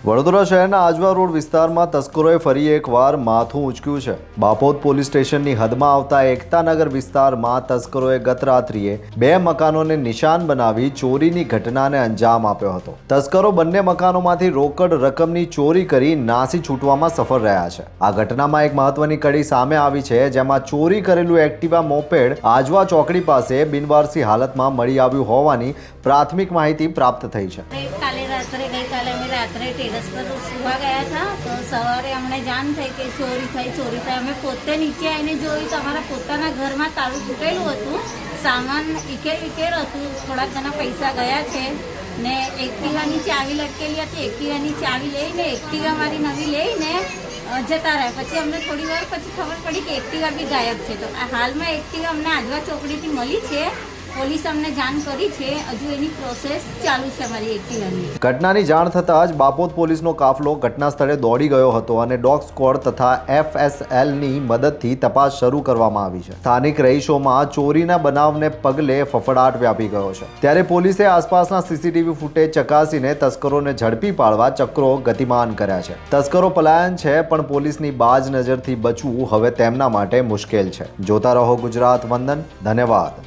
વડોદરા શહેરના આજવા રોડ વિસ્તારમાં તસ્કરોએ ફરી એકવાર માથું ઉંચક્યું છે। બાપોદ પોલીસ સ્ટેશનની હદમાં આવતા એકતાનગર વિસ્તારમાં તસ્કરોએ ગત રાત્રિએ 2 મકાનોને નિશાન બનાવી ચોરીની ઘટનાને અંજામ આપ્યો હતો। તસ્કરો બંને મકાનોમાંથી રોકડ રકમની ચોરી કરી નાસી છૂટવામાં સફળ રહ્યા છે। આ ઘટનામાં એક મહત્વની કડી સામે આવી છે, જેમાં ચોરી કરેલું એક્ટિવા મોપેડ આજવા ચોકડી પાસે બિનવારસી હાલતમાં મળી આવ્યું હોવાની પ્રાથમિક માહિતી પ્રાપ્ત થઈ છે। गईकाले અમે રાત્રે ટેરેસ પર સુવા ગયા હતા તો સવારે અમને જાણ થઈ કે ચોરી થઈ। અમે પોતે નીચે આવીને જોયું તો અમારા પોતાના ઘરમાં તાળું તૂટેલું હતું, સામાન ઇકેર હતું, થોડા ઘણા પૈસા ગયા છે ને એક્ટિવાની ચાવી લટકેલી હતી। એક્ટિવાની ચાવી લઈને એક્ટિવા મારી નવી લઈને જતા રહ્યા। પછી અમને થોડી વાર પછી ખબર પડી કે એક્ટિવા બી ગાયબ છે। તો હાલમાં એક્ટિવા અમને આજવા ચોકડીથી મળી છે। પોલીસ અમને જાણ કરી છે, હજુ એની પ્રોસેસ ચાલુ છે અમારી એક્ટિવાની। ઘટનાની જાણ થતાં જ બાપોદ પોલીસનો કાફલો ઘટના સ્થળે દોડી ગયો હતો અને ડોગ સ્ક્વોડ તથા FSLની મદદથી તપાસ શરૂ કરવામાં આવી છે। સ્થાનિક રહીશોમાં ચોરીના બનાવને પગલે ફફડાટ વ્યાપી ગયો છે, ત્યારે પોલીસે આસપાસના CCTV ફૂટેજ ચકાસીને તસ્કરોને ઝડપી પાડવા ચક્રો ગતિમાન કર્યા છે। તસ્કરો પલાયન છે, પણ પોલીસની બાજ નજરથી બચવું હવે તેમના માટે મુશ્કેલ છે। જોતા રહો ગુજરાત વંદન। ધન્યવાદ।